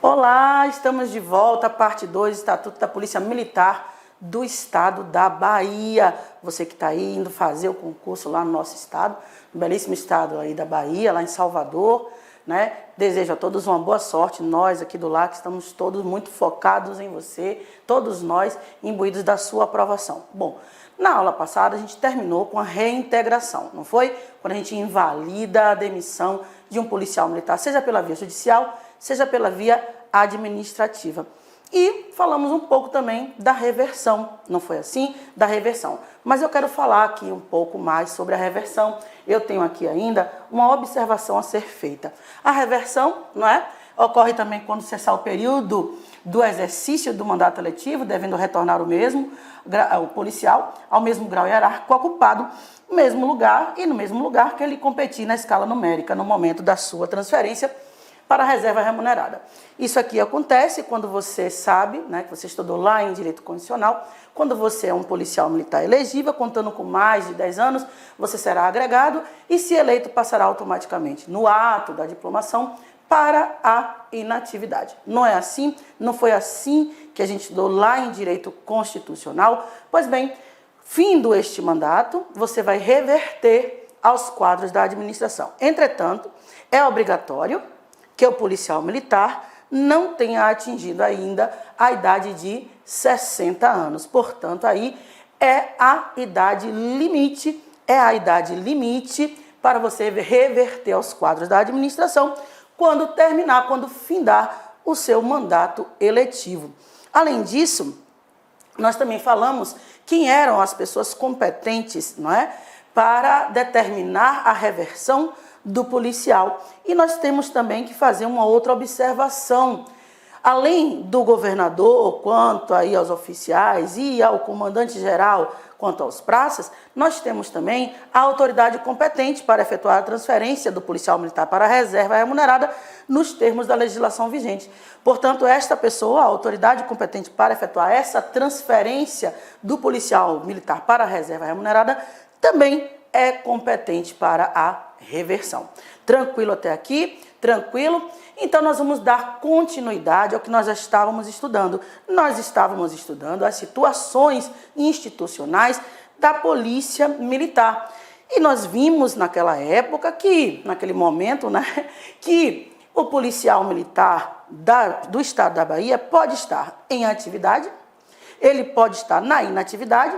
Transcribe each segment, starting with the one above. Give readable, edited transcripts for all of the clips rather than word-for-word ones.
Olá, estamos de volta, parte 2, Estatuto da Polícia Militar do Estado da Bahia. Você que está aí indo fazer o concurso lá no nosso estado, no belíssimo estado aí da Bahia, lá em Salvador, né? Desejo a todos uma boa sorte. Nós aqui do LAC estamos todos muito focados em você, todos nós imbuídos da sua aprovação. Bom, na aula passada a gente terminou com a reintegração, não foi? Quando a gente invalida a demissão de um policial militar, seja pela via judicial, seja pela via administrativa. E falamos um pouco também da reversão, não foi assim? Da reversão. Mas eu quero falar aqui um pouco mais sobre a reversão. Eu tenho aqui ainda uma observação a ser feita. A reversão, não é? Ocorre também quando cessar o período do exercício do mandato eletivo, devendo retornar o policial ao mesmo grau hierárquico ocupado, no mesmo lugar e no mesmo lugar que ele competir na escala numérica no momento da sua transferência para a reserva remunerada. Isso aqui acontece quando você sabe, né, que você estudou lá em Direito Constitucional, quando você é um policial militar elegível, contando com mais de 10 anos, você será agregado e, se eleito, passará automaticamente no ato da diplomação para a inatividade. Não é assim? Não foi assim que a gente estudou lá em Direito Constitucional? Pois bem, findo este mandato, você vai reverter aos quadros da administração. Entretanto, é obrigatório que o policial militar não tenha atingido ainda a idade de 60 anos. Portanto, aí é a idade limite para você reverter aos quadros da administração quando findar o seu mandato eletivo. Além disso, nós também falamos quem eram as pessoas competentes, não é, para determinar a reversão do policial. E nós temos também que fazer uma outra observação. Além do governador, quanto aí aos oficiais e ao comandante-geral, quanto aos praças, nós temos também a autoridade competente para efetuar a transferência do policial militar para a reserva remunerada nos termos da legislação vigente. Portanto, esta pessoa, a autoridade competente para efetuar essa transferência do policial militar para a reserva remunerada, também é competente para a reversão. Tranquilo até aqui? Tranquilo? Então, nós vamos dar continuidade ao que nós já estávamos estudando. Nós estávamos estudando as situações institucionais da Polícia Militar. E nós vimos naquela época naquele momento, né, que o policial militar do Estado da Bahia pode estar em atividade, ele pode estar na inatividade,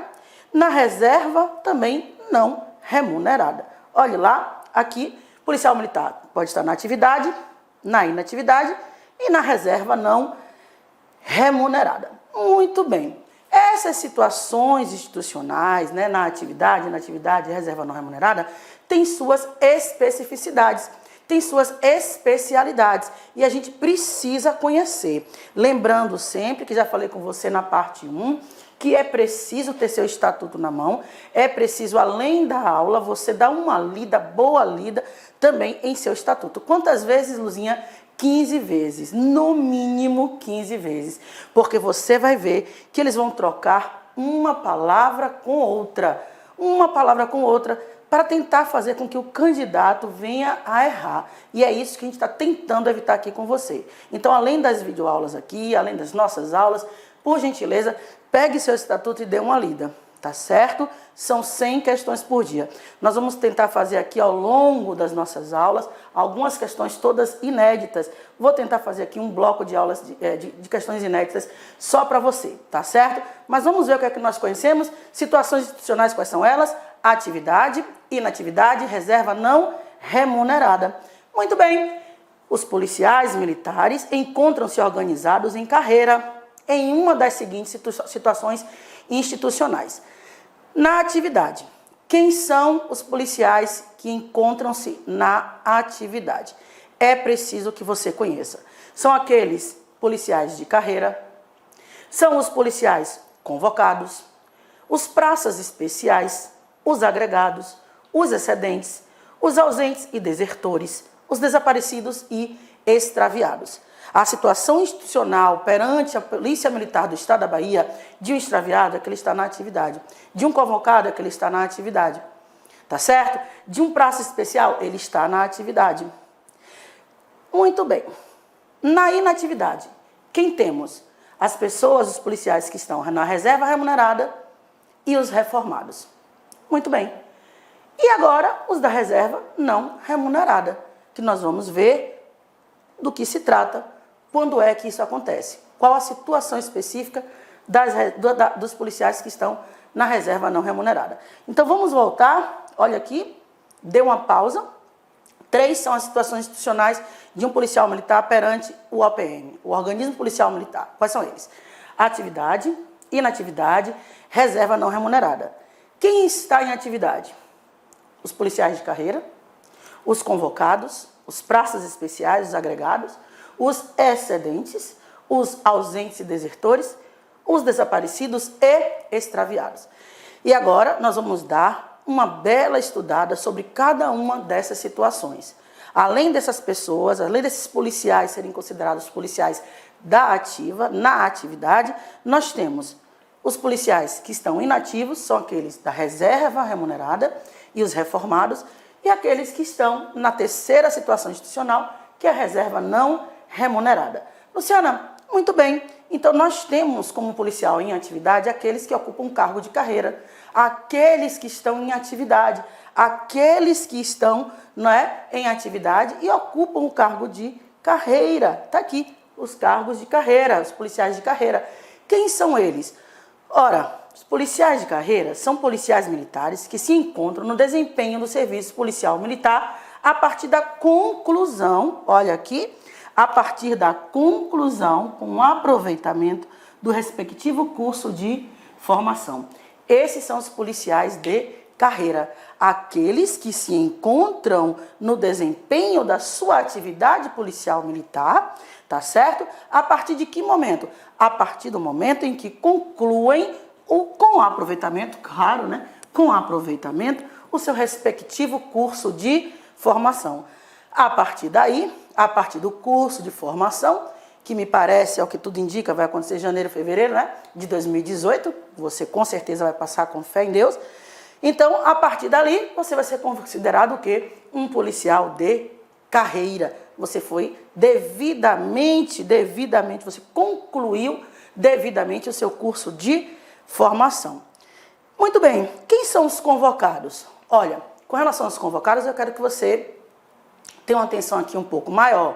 na reserva também não remunerada. Olhe lá, aqui, policial militar pode estar na atividade, na inatividade e na reserva não remunerada. Muito bem. Essas situações institucionais, né, na atividade, inatividade e reserva não remunerada, têm suas especificidades, têm suas especialidades e a gente precisa conhecer. Lembrando sempre, que já falei com você na parte 1, que é preciso ter seu estatuto na mão, é preciso, além da aula, você dar uma lida, boa lida, também em seu estatuto. Quantas vezes, Luzinha? 15 vezes, no mínimo 15 vezes, porque você vai ver que eles vão trocar uma palavra com outra, para tentar fazer com que o candidato venha a errar. E é isso que a gente está tentando evitar aqui com você. Então, além das videoaulas aqui, além das nossas aulas, por gentileza, pegue seu estatuto e dê uma lida, tá certo? São 100 questões por dia. Nós vamos tentar fazer aqui ao longo das nossas aulas algumas questões todas inéditas. Vou tentar fazer aqui um bloco de aulas de questões inéditas só para você, tá certo? Mas vamos ver o que é que nós conhecemos. Situações institucionais, quais são elas? Atividade, inatividade, reserva não remunerada. Muito bem. Os policiais militares encontram-se organizados em carreira em uma das seguintes situações institucionais. Na atividade, quem são os policiais que encontram-se na atividade? É preciso que você conheça. São aqueles policiais de carreira, são os policiais convocados, os praças especiais, os agregados, os excedentes, os ausentes e desertores, os desaparecidos e extraviados. A situação institucional perante a Polícia Militar do Estado da Bahia, de um extraviado é que ele está na atividade, de um convocado é que ele está na atividade, tá certo? De um praça especial, ele está na atividade. Muito bem. Na inatividade, quem temos? As pessoas, os policiais que estão na reserva remunerada e os reformados. Muito bem. E agora, os da reserva não remunerada, que nós vamos ver do que se trata, quando é que isso acontece. Qual a situação específica dos policiais que estão na reserva não remunerada. Então, vamos voltar. Olha aqui, dê uma pausa. 3 são as situações institucionais de um policial militar perante o OPM, o Organismo Policial Militar. Quais são eles? Atividade, inatividade, reserva não remunerada. Quem está em atividade? Os policiais de carreira, os convocados, os praças especiais, os agregados, os excedentes, os ausentes e desertores, os desaparecidos e extraviados. E agora nós vamos dar uma bela estudada sobre cada uma dessas situações. Além dessas pessoas, além desses policiais serem considerados policiais da ativa, na atividade, nós temos os policiais que estão inativos, são aqueles da reserva remunerada e os reformados, e aqueles que estão na terceira situação institucional, que é a reserva não remunerada. Luciana, muito bem. Então, nós temos como policial em atividade aqueles que ocupam um cargo de carreira, aqueles que estão em atividade, aqueles que estão, não é, em atividade e ocupam um cargo de carreira. Está aqui, os cargos de carreira, os policiais de carreira. Quem são eles? Ora, os policiais de carreira são policiais militares que se encontram no desempenho do serviço policial militar a partir da conclusão, olha aqui, a partir da conclusão com o aproveitamento do respectivo curso de formação. Esses são os policiais de carreira, aqueles que se encontram no desempenho da sua atividade policial militar, tá certo? A partir de que momento? A partir do momento em que concluem, com aproveitamento, claro, né? Com aproveitamento, o seu respectivo curso de formação. A partir daí, a partir do curso de formação, que me parece, é o que tudo indica, vai acontecer em janeiro, fevereiro, né, de 2018, você com certeza vai passar com fé em Deus. Então, a partir dali, você vai ser considerado o quê? Um policial de carreira. Você foi devidamente, você concluiu devidamente o seu curso de formação. Muito bem, quem são os convocados? Olha, com relação aos convocados, eu quero que você tenha uma atenção aqui um pouco maior.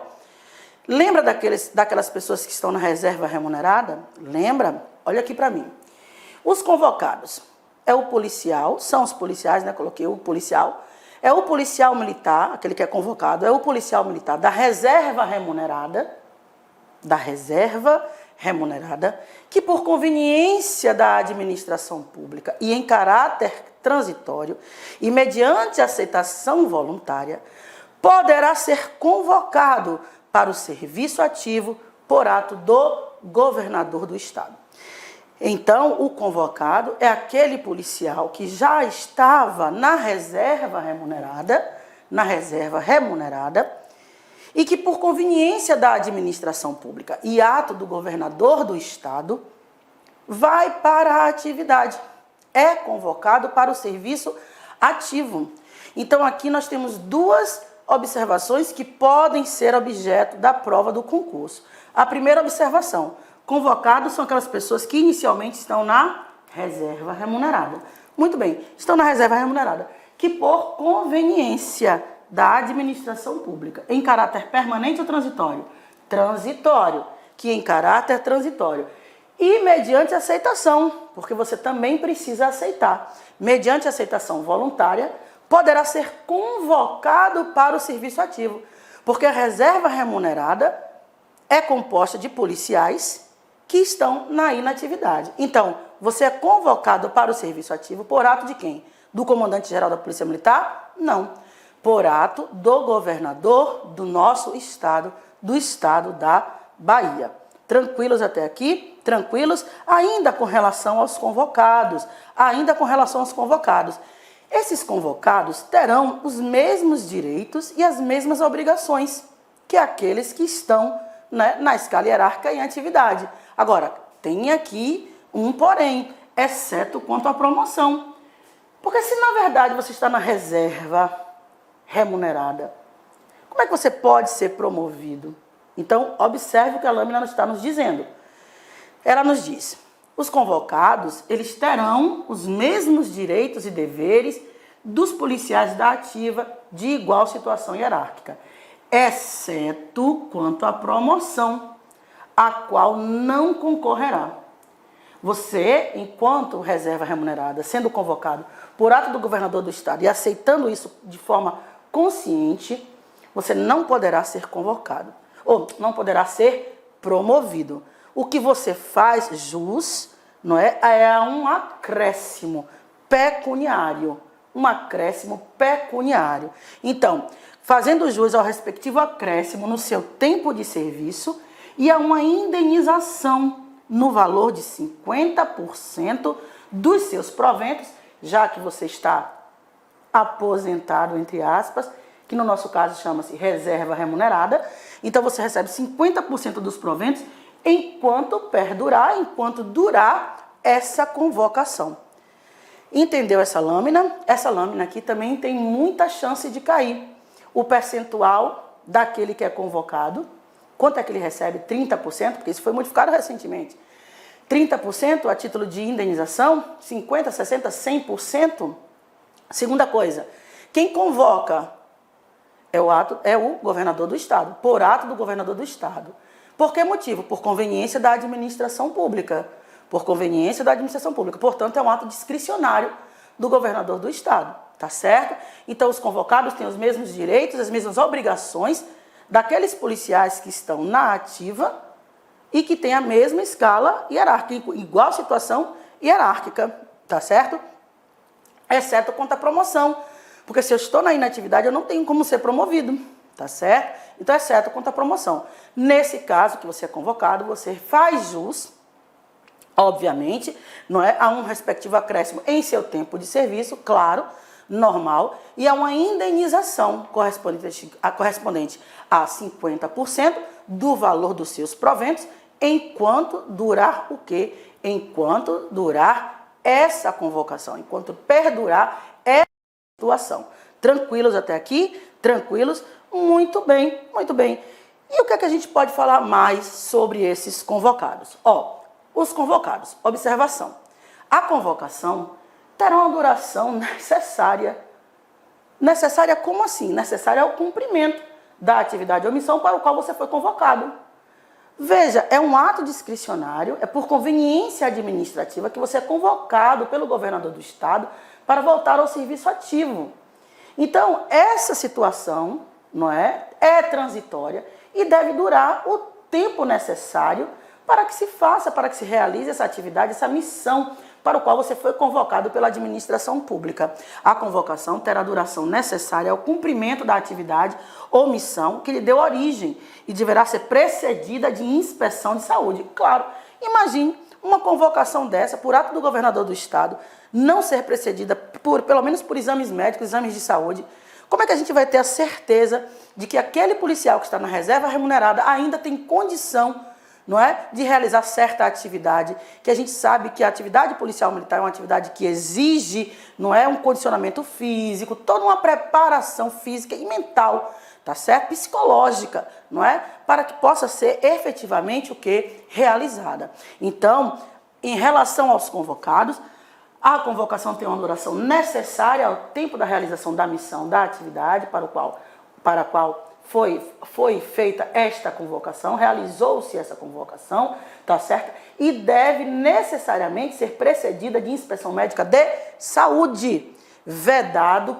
Lembra daquelas pessoas que estão na reserva remunerada? Lembra? Olha aqui para mim. Os convocados é o policial, são os policiais, né? Coloquei o policial. É o policial militar, aquele que é convocado, é o policial militar da reserva remunerada, que por conveniência da administração pública e em caráter transitório e mediante aceitação voluntária, poderá ser convocado para o serviço ativo por ato do governador do estado. Então, o convocado é aquele policial que já estava na reserva remunerada, e que por conveniência da administração pública e ato do governador do estado, vai para a atividade, é convocado para o serviço ativo. Então, aqui nós temos 2 observações que podem ser objeto da prova do concurso. A primeira observação: convocados são aquelas pessoas que inicialmente estão na reserva remunerada. Muito bem, estão na reserva remunerada, que por conveniência da administração pública, em caráter permanente ou transitório? Transitório, que em caráter transitório. E mediante aceitação, porque você também precisa aceitar. Mediante aceitação voluntária, poderá ser convocado para o serviço ativo, porque a reserva remunerada é composta de policiais que estão na inatividade. Então, você é convocado para o serviço ativo por ato de quem? Do comandante-geral da Polícia Militar? Não. Por ato do governador do nosso estado, do estado da Bahia. Tranquilos até aqui? Tranquilos? Ainda com relação aos convocados. Esses convocados terão os mesmos direitos e as mesmas obrigações que aqueles que estão, né, na escala hierárquica em atividade. Agora, tem aqui um porém, exceto quanto à promoção. Porque se na verdade você está na reserva remunerada, como é que você pode ser promovido? Então, observe o que a lâmina está nos dizendo. Ela nos diz: os convocados, eles terão os mesmos direitos e deveres dos policiais da ativa de igual situação hierárquica, exceto quanto à promoção, a qual não concorrerá. Você, enquanto reserva remunerada, sendo convocado por ato do governador do estado e aceitando isso de forma consciente, você não poderá ser convocado, ou não poderá ser promovido. O que você faz jus, não é um acréscimo pecuniário. Um acréscimo pecuniário. Então, fazendo jus ao respectivo acréscimo no seu tempo de serviço e a uma indenização no valor de 50% dos seus proventos, já que você está aposentado, entre aspas, que no nosso caso chama-se reserva remunerada. Então, você recebe 50% dos proventos enquanto perdurar, enquanto durar essa convocação. Entendeu essa lâmina? Essa lâmina aqui também tem muita chance de cair. O percentual daquele que é convocado, quanto é que ele recebe? 30%, porque isso foi modificado recentemente. 30% a título de indenização, 50%, 60%, 100%. Segunda coisa, quem convoca é o governador do estado, por ato do governador do estado. Por que motivo? Por conveniência da administração pública. Por conveniência da administração pública. Portanto, é um ato discricionário do governador do estado, tá certo? Então, os convocados têm os mesmos direitos, as mesmas obrigações daqueles policiais que estão na ativa e que têm a mesma escala hierárquica, igual situação hierárquica, tá certo? Exceto quanto à promoção, porque se eu estou na inatividade, eu não tenho como ser promovido, tá certo? Então, exceto quanto à promoção. Nesse caso que você é convocado, você faz jus, obviamente, não é, a um respectivo acréscimo em seu tempo de serviço, claro, normal, e a uma indenização correspondente a 50% do valor dos seus proventos, enquanto durar o quê? Enquanto durar essa convocação, enquanto perdurar essa situação. Tranquilos até aqui? Tranquilos? Muito bem, muito bem. E o que é que a gente pode falar mais sobre esses convocados? Os convocados, observação. A convocação terá uma duração necessária. Necessária como assim? Necessária ao cumprimento da atividade ou missão para o qual você foi convocado. Veja, é um ato discricionário, é por conveniência administrativa que você é convocado pelo governador do estado para voltar ao serviço ativo. Então, essa situação, não é transitória e deve durar o tempo necessário para que se faça, para que se realize essa atividade, essa missão para o qual você foi convocado pela administração pública. A convocação terá duração necessária ao cumprimento da atividade ou missão que lhe deu origem e deverá ser precedida de inspeção de saúde. Claro, imagine uma convocação dessa por ato do governador do estado não ser precedida pelo menos por exames médicos, exames de saúde. Como é que a gente vai ter a certeza de que aquele policial que está na reserva remunerada ainda tem condição, não é, de realizar certa atividade, que a gente sabe que a atividade policial militar é uma atividade que exige, não é, um condicionamento físico, toda uma preparação física e mental, tá certo? Psicológica, não é? Para que possa ser efetivamente o que? Realizada. Então, em relação aos convocados, a convocação tem uma duração necessária ao tempo da realização da missão, da atividade para a qual foi feita esta convocação, realizou-se essa convocação, tá certo? E deve necessariamente ser precedida de inspeção médica de saúde. Vedado,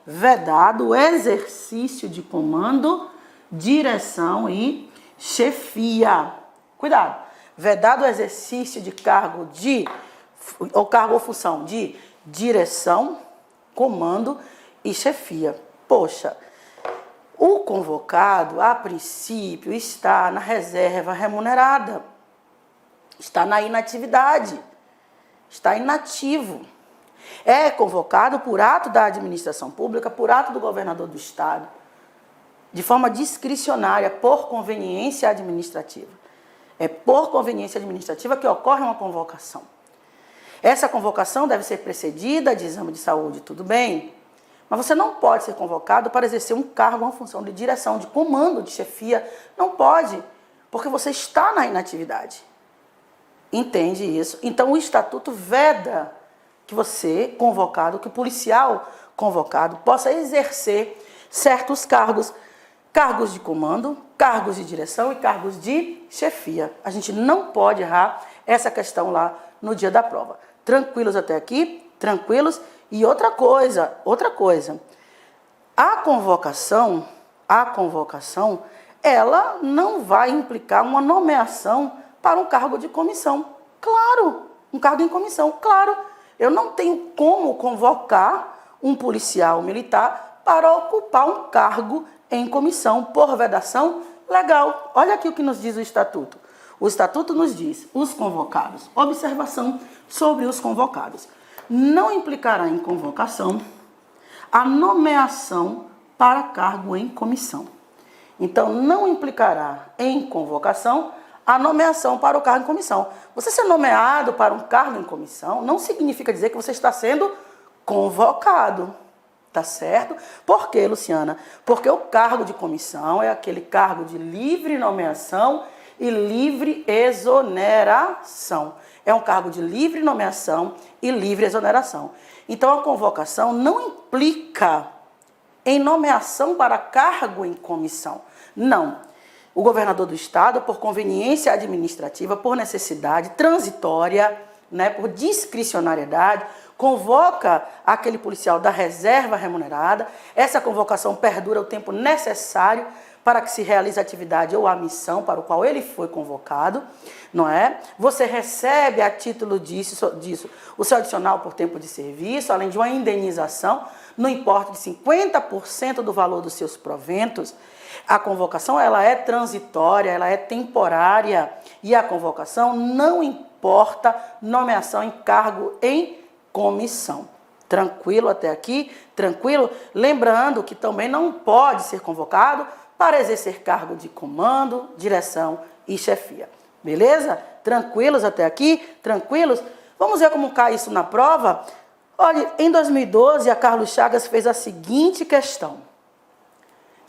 vedado o exercício de comando, direção e chefia. Cuidado. Vedado o exercício de cargo ou função de direção, comando e chefia. Poxa, o convocado, a princípio, está na reserva remunerada, está na inatividade, está inativo. É convocado por ato da administração pública, por ato do governador do estado, de forma discricionária, por conveniência administrativa. É por conveniência administrativa que ocorre uma convocação. Essa convocação deve ser precedida de exame de saúde, tudo bem? Mas você não pode ser convocado para exercer um cargo, uma função de direção, de comando, de chefia. Não pode, porque você está na inatividade. Entende isso? Então o estatuto veda que você, convocado, que o policial convocado possa exercer certos cargos, cargos de comando, cargos de direção e cargos de chefia. A gente não pode errar essa questão lá no dia da prova. Tranquilos até aqui? Tranquilos? E outra coisa, a convocação, ela não vai implicar uma nomeação para um cargo de comissão. Claro, um cargo em comissão, claro. Eu não tenho como convocar um policial militar para ocupar um cargo em comissão por vedação legal. Olha aqui o que nos diz o estatuto. O estatuto nos diz, os convocados, observação sobre os convocados. Não implicará em convocação a nomeação para cargo em comissão. Então, não implicará em convocação a nomeação para o cargo em comissão. Você ser nomeado para um cargo em comissão não significa dizer que você está sendo convocado. Tá certo? Por quê, Luciana? Porque o cargo de comissão é aquele cargo de livre nomeação e livre exoneração. É um cargo de livre nomeação e livre exoneração. Então, a convocação não implica em nomeação para cargo em comissão. Não. O governador do estado, por conveniência administrativa, por necessidade transitória, por discricionariedade, convoca aquele policial da reserva remunerada. Essa convocação perdura o tempo necessário para que se realize a atividade ou a missão para o qual ele foi convocado, não é? Você recebe a título disso o seu adicional por tempo de serviço, além de uma indenização, no importe de 50% do valor dos seus proventos. A convocação, ela é transitória, ela é temporária, e a convocação não importa nomeação em cargo em comissão. Tranquilo até aqui? Tranquilo? Lembrando que também não pode ser convocado para exercer cargo de comando, direção e chefia. Beleza? Tranquilos até aqui? Tranquilos? Vamos ver como cai isso na prova? Olha, em 2012, a Carlos Chagas fez a seguinte questão.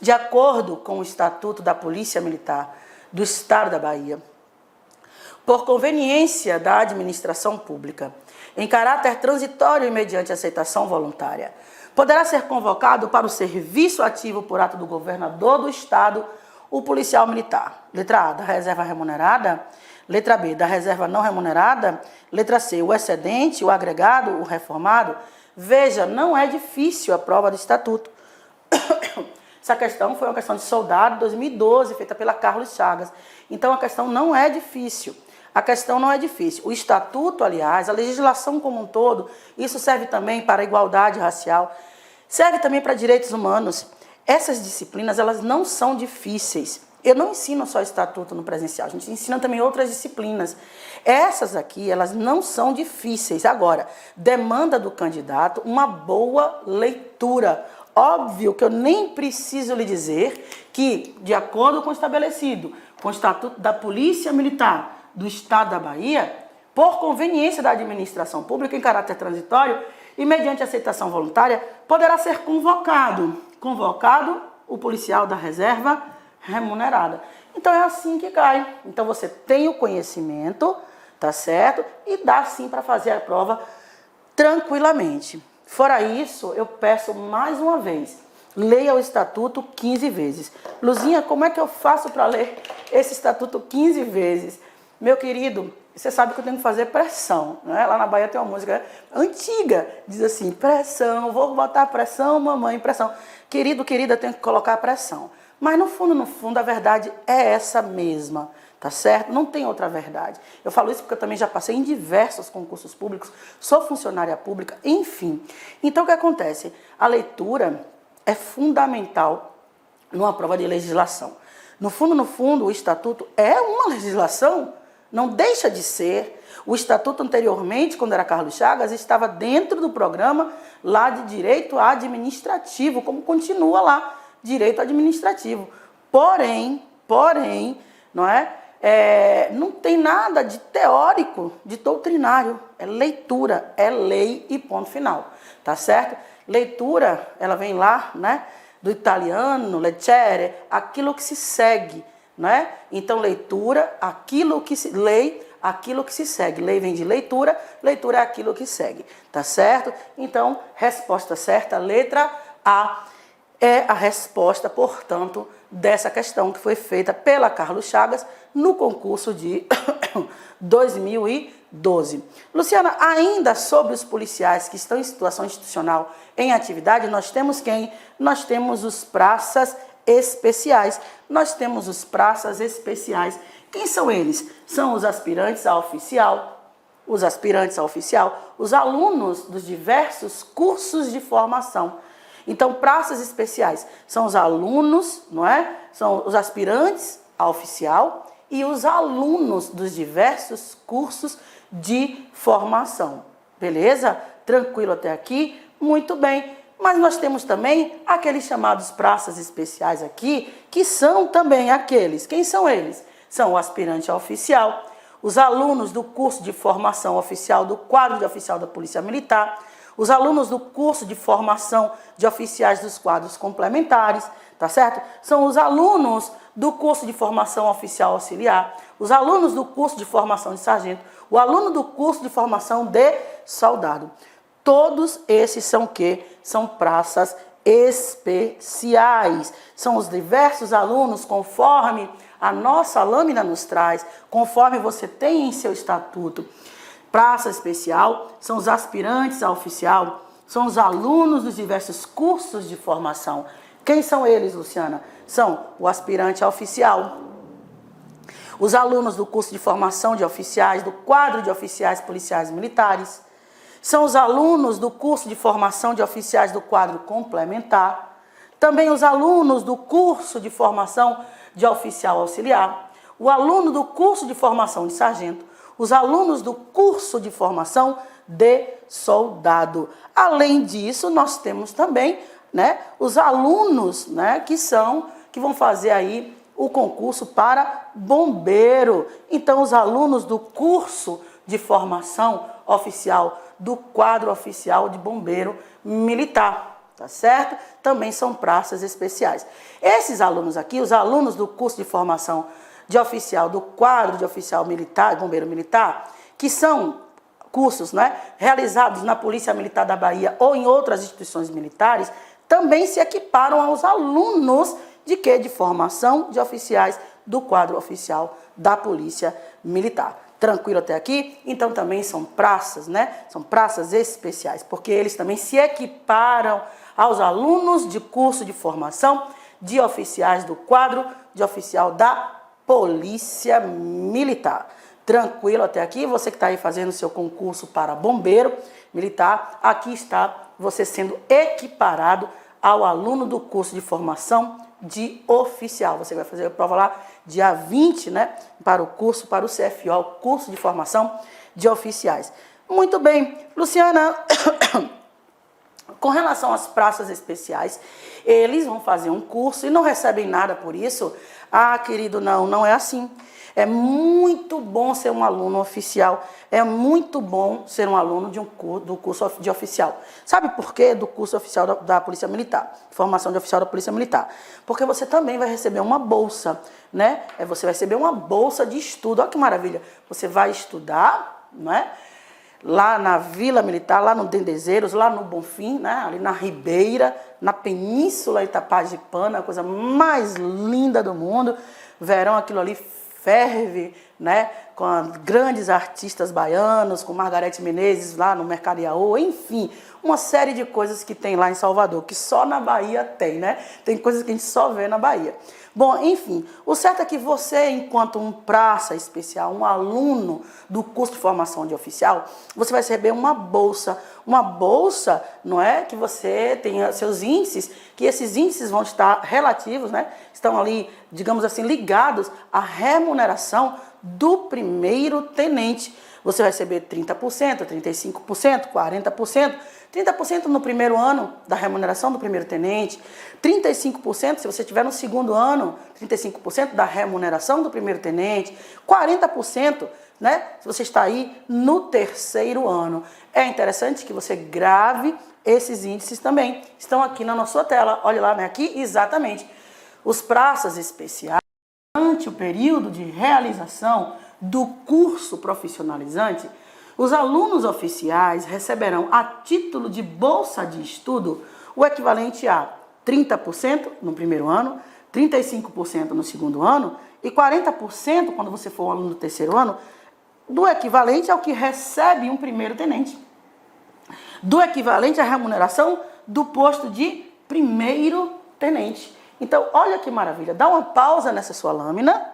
De acordo com o Estatuto da Polícia Militar do Estado da Bahia, por conveniência da administração pública, em caráter transitório e mediante aceitação voluntária, poderá ser convocado para o serviço ativo por ato do governador do estado o policial militar. Letra A, da reserva remunerada. Letra B, da reserva não remunerada. Letra C, o excedente, o agregado, o reformado. Veja, não é difícil a prova do estatuto. Essa questão foi uma questão de soldado, 2012, feita pela Carlos Chagas. Então, a questão não é difícil. A questão não é difícil. O estatuto, aliás, a legislação como um todo, isso serve também para a igualdade racial, serve também para direitos humanos. Essas disciplinas, elas não são difíceis. Eu não ensino só estatuto no presencial, a gente ensina também outras disciplinas. Essas aqui, elas não são difíceis. Agora, demanda do candidato uma boa leitura. Óbvio que eu nem preciso lhe dizer que, de acordo com o estabelecido, com o Estatuto da Polícia Militar do Estado da Bahia, por conveniência da administração pública em caráter transitório e mediante aceitação voluntária, poderá ser convocado o policial da reserva remunerada. Então é assim que cai. Então você tem o conhecimento, tá certo? E dá sim para fazer a prova tranquilamente. Fora isso, eu peço mais uma vez, leia o estatuto 15 vezes. Luzinha, como é que eu faço para ler esse estatuto 15 vezes? Meu querido, você sabe que eu tenho que fazer pressão, né? Lá na Bahia tem uma música antiga, diz assim, pressão, vou botar pressão, mamãe, pressão. Querido, querida, eu tenho que colocar pressão. Mas no fundo, a verdade é essa mesma, tá certo? Não tem outra verdade. Eu falo isso porque eu também já passei em diversos concursos públicos, sou funcionária pública, enfim. Então, o que acontece? A leitura é fundamental numa prova de legislação. No fundo, o estatuto é uma legislação. Não deixa de ser. O estatuto anteriormente, quando era Carlos Chagas, estava dentro do programa lá de direito administrativo, como continua lá, direito administrativo. Porém, não tem nada de teórico, de doutrinário. É leitura, é lei e ponto final. Tá certo? Leitura, ela vem lá, né, do italiano, leggere, aquilo que se segue, né? Então, leitura, aquilo que se lei, aquilo que se segue. Lei vem de leitura, leitura é aquilo que segue, tá certo? Então, resposta certa, letra A é a resposta, portanto, dessa questão que foi feita pela Carlos Chagas no concurso de 2012. Luciana, ainda sobre os policiais que estão em situação institucional em atividade, nós temos quem? Nós temos os praças especiais. Nós temos os praças especiais. Quem são eles? São os aspirantes a oficial, os alunos dos diversos cursos de formação. Então, praças especiais são os alunos, não é? São os aspirantes a oficial e os alunos dos diversos cursos de formação. Beleza? Tranquilo até aqui? Muito bem. Mas nós temos também aqueles chamados praças especiais aqui, que são também aqueles. Quem são eles? São o aspirante a oficial, os alunos do curso de formação oficial do quadro de oficial da Polícia Militar, os alunos do curso de formação de oficiais dos quadros complementares, tá certo? São os alunos do curso de formação oficial auxiliar, os alunos do curso de formação de sargento, o aluno do curso de formação de soldado. Todos esses são o quê? São praças especiais. São os diversos alunos, conforme a nossa lâmina nos traz, conforme você tem em seu estatuto. Praça especial são os aspirantes a oficial, são os alunos dos diversos cursos de formação. Quem são eles, Luciana? São o aspirante a oficial, os alunos do curso de formação de oficiais, do quadro de oficiais policiais militares, são os alunos do curso de formação de oficiais do quadro complementar, também os alunos do curso de formação de oficial auxiliar, o aluno do curso de formação de sargento, os alunos do curso de formação de soldado. Além disso, nós temos também, né, os alunos, né, que vão fazer aí o concurso para bombeiro. Então, os alunos do curso de formação oficial do quadro oficial de bombeiro militar, tá certo? Também são praças especiais. Esses alunos aqui, os alunos do curso de formação de oficial do quadro de oficial militar, bombeiro militar, que são cursos, né, realizados na Polícia Militar da Bahia ou em outras instituições militares, também se equiparam aos alunos de quê? De formação de oficiais do quadro oficial da Polícia Militar. Tranquilo até aqui? Então também são praças, né? São praças especiais, porque eles também se equiparam aos alunos de curso de formação de oficiais do quadro de oficial da Polícia Militar. Tranquilo até aqui? Você que está aí fazendo seu concurso para bombeiro militar, aqui está você sendo equiparado ao aluno do curso de formação de oficial. Você vai fazer a prova lá dia 20, né? Para o curso, para o CFO, curso de formação de oficiais. Muito bem, Luciana, com relação às praças especiais, eles vão fazer um curso e não recebem nada por isso. Ah, querido, não é assim. É muito bom ser um aluno oficial, é muito bom ser um aluno do curso de oficial. Sabe por quê? Do curso oficial da Polícia Militar, formação de oficial da Polícia Militar. Porque você também vai receber uma bolsa, né? Você vai receber uma bolsa de estudo. Olha que maravilha. Você vai estudar, né? Lá na Vila Militar, lá no Dendezeiros, lá no Bonfim, né? Ali na Ribeira, na Península Itapajipana, a coisa mais linda do mundo. Verão, aquilo ali ferve, né? Com grandes artistas baianos, com Margarete Menezes lá no Mercado Iaô, enfim, uma série de coisas que tem lá em Salvador, que só na Bahia tem, né? Tem coisas que a gente só vê na Bahia. Bom, enfim, o certo é que você, enquanto um praça especial, um aluno do curso de formação de oficial, você vai receber uma bolsa, não é, que você tenha seus índices, que esses índices vão estar relativos, né, estão ali, digamos assim, ligados à remuneração do primeiro tenente. Você vai receber 30%, 35%, 40%, 30% no primeiro ano da remuneração do primeiro tenente, 35% se você estiver no segundo ano, 35% da remuneração do primeiro tenente, 40%, né, se você está aí no terceiro ano. É interessante que você grave esses índices também estão aqui na sua tela. Olha lá, né? Aqui, exatamente. Os praças especiais, durante o período de realização do curso profissionalizante, os alunos oficiais receberão, a título de bolsa de estudo, o equivalente a 30% no primeiro ano, 35% no segundo ano e 40% quando você for um aluno do terceiro ano, do equivalente ao que recebe um primeiro tenente, do equivalente à remuneração do posto de primeiro tenente. Então, olha que maravilha. Dá uma pausa nessa sua lâmina.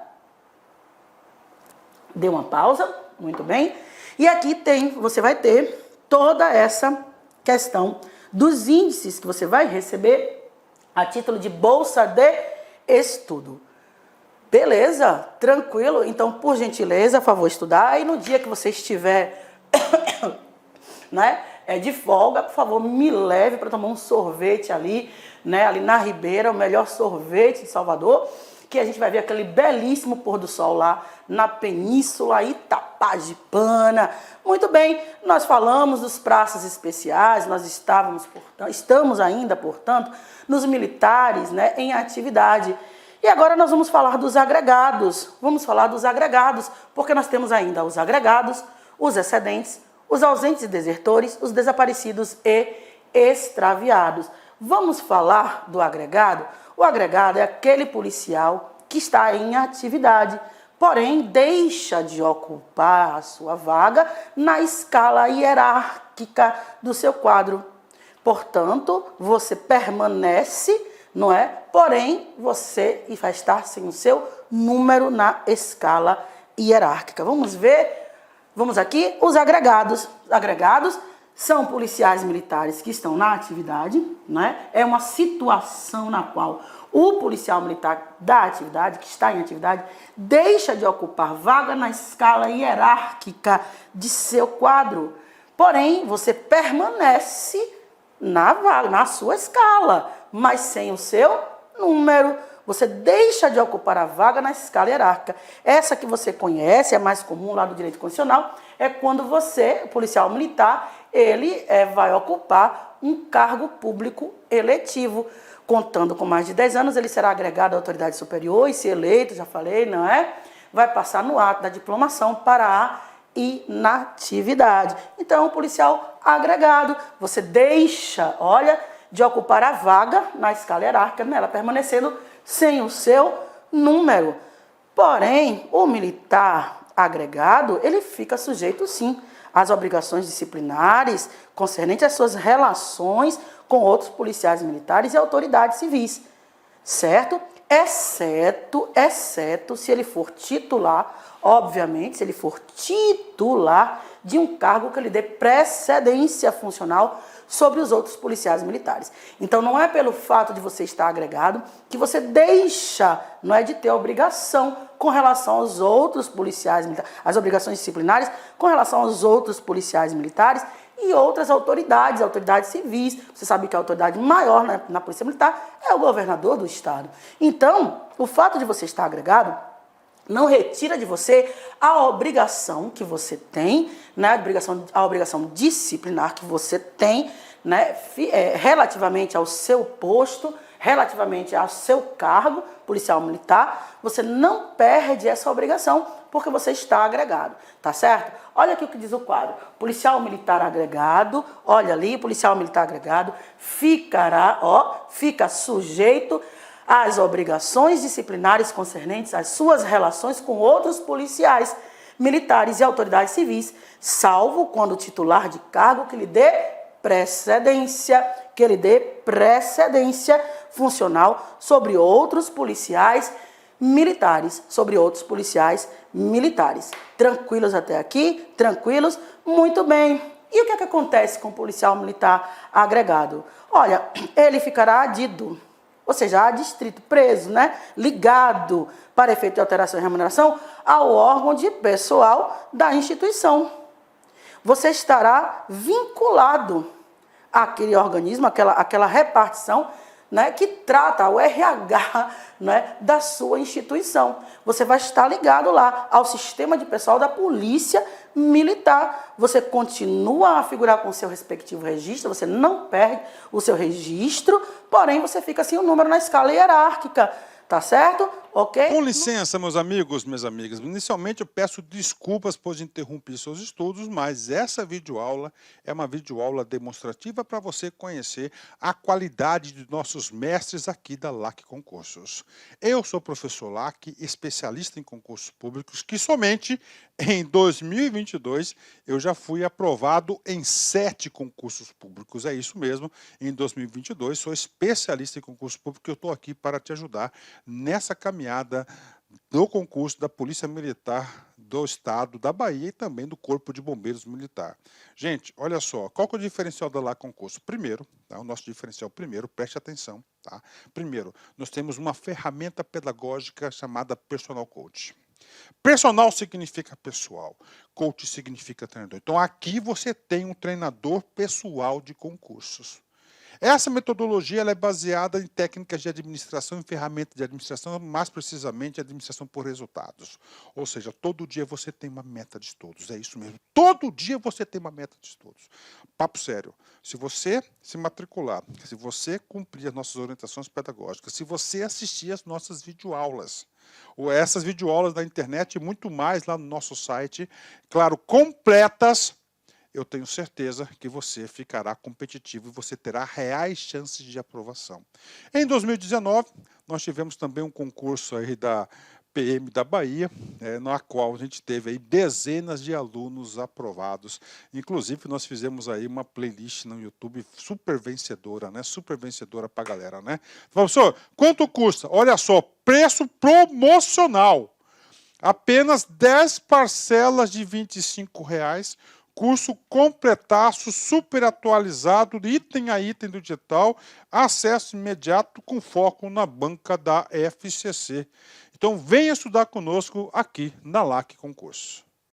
Dê uma pausa, muito bem. E aqui você vai ter toda essa questão dos índices que você vai receber a título de bolsa de estudo. Beleza? Tranquilo? Então, por gentileza, favor estudar. E no dia que você estiver né, de folga, por favor, me leve para tomar um sorvete ali, né, ali na Ribeira, o melhor sorvete de Salvador, que a gente vai ver aquele belíssimo pôr do sol lá na Península Itapajipana. Muito bem, nós falamos dos praças especiais, nós estamos ainda, portanto, nos militares, né, em atividade. E agora nós vamos falar dos agregados. Vamos falar dos agregados, porque nós temos ainda os agregados, os excedentes, os ausentes e desertores, os desaparecidos e extraviados. Vamos falar do agregado? O agregado é aquele policial que está em atividade, porém deixa de ocupar a sua vaga na escala hierárquica do seu quadro. Portanto, você permanece, não é? Porém, você vai estar sem o seu número na escala hierárquica. Vamos ver? Vamos aqui, os agregados. Agregados são policiais militares que estão na atividade, né? É uma situação na qual o policial militar da atividade, que está em atividade, deixa de ocupar vaga na escala hierárquica de seu quadro. Porém, você permanece na vaga, na sua escala, mas sem o seu número. Você deixa de ocupar a vaga na escala hierárquica. Essa que você conhece, é mais comum lá do direito constitucional, é quando você, o policial militar, ele vai ocupar um cargo público eletivo. Contando com mais de 10 anos, ele será agregado à autoridade superior e, se eleito, já falei, não é? Vai passar no ato da diplomação para a inatividade. Então, o policial agregado, você deixa, olha, de ocupar a vaga na escala hierárquica, nela permanecendo sem o seu número. Porém, o militar agregado, ele fica sujeito, sim, às obrigações disciplinares concernentes às suas relações com outros policiais militares e autoridades civis, certo? Exceto se ele for titular, obviamente, se ele for titular de um cargo que lhe dê precedência funcional sobre os outros policiais militares. Então, não é pelo fato de você estar agregado que você deixa, não é, de ter obrigação com relação aos outros policiais militares, as obrigações disciplinares com relação aos outros policiais militares e outras autoridades civis. Você sabe que a autoridade maior na Polícia Militar é o governador do estado. Então, o fato de você estar agregado não retira de você a obrigação que você tem, né, a obrigação disciplinar que você tem, né, relativamente ao seu posto, relativamente ao seu cargo policial militar. Você não perde essa obrigação porque você está agregado, tá certo? Olha aqui o que diz o quadro. Policial militar agregado, olha ali, policial militar agregado fica sujeito às obrigações disciplinares concernentes às suas relações com outros policiais militares e autoridades civis, salvo quando o titular de cargo que lhe dê precedência funcional sobre outros policiais militares, Tranquilos até aqui? Tranquilos? Muito bem. E o que é que acontece com o policial militar agregado? Olha, ele ficará adido, ou seja, adstrito, preso, né? Ligado para efeito de alteração e remuneração ao órgão de pessoal da instituição. Você estará vinculado àquele organismo, àquela repartição, né, que trata o RH, né, da sua instituição. Você vai estar ligado lá ao sistema de pessoal da Polícia militar. Você continua a figurar com o seu respectivo registro, você não perde o seu registro, porém você fica sem o número na escala hierárquica, tá certo? Ok? Com licença, meus amigos, minhas amigas. Inicialmente eu peço desculpas por interromper seus estudos, mas essa videoaula é uma videoaula demonstrativa para você conhecer a qualidade de nossos mestres aqui da LAC Concursos. Eu sou o professor LAC, especialista em concursos públicos, que somente em 2022 eu já fui aprovado em 7 concursos públicos. É isso mesmo, em 2022 sou especialista em concurso público e eu estou aqui para te ajudar nessa caminhada do concurso da Polícia Militar do Estado da Bahia e também do Corpo de Bombeiros Militar. Gente, olha só, qual que é o diferencial da LAC Concurso? Primeiro, tá, o nosso diferencial primeiro, preste atenção, tá? Primeiro, nós temos uma ferramenta pedagógica chamada Personal Coach. Personal significa pessoal, coach significa treinador. Então aqui você tem um treinador pessoal de concursos. Essa metodologia ela é baseada em técnicas de administração e ferramentas de administração, mais precisamente administração por resultados. Ou seja, todo dia você tem uma meta de estudos, é isso mesmo. Todo dia você tem uma meta de estudos. Papo sério, se você se matricular, se você cumprir as nossas orientações pedagógicas, se você assistir às nossas videoaulas, ou essas videoaulas da internet e muito mais lá no nosso site, claro, completas, eu tenho certeza que você ficará competitivo e você terá reais chances de aprovação. Em 2019, nós tivemos também um concurso aí da PM da Bahia, na qual a gente teve aí dezenas de alunos aprovados. Inclusive, nós fizemos aí uma playlist no YouTube super vencedora, né? Super vencedora para a galera, né? Professor, quanto custa? Olha só, preço promocional. Apenas 10 parcelas de R$ 25,00. Curso completaço, super atualizado, item a item do digital, acesso imediato com foco na banca da FCC. Então venha estudar conosco aqui na LAC Concurso.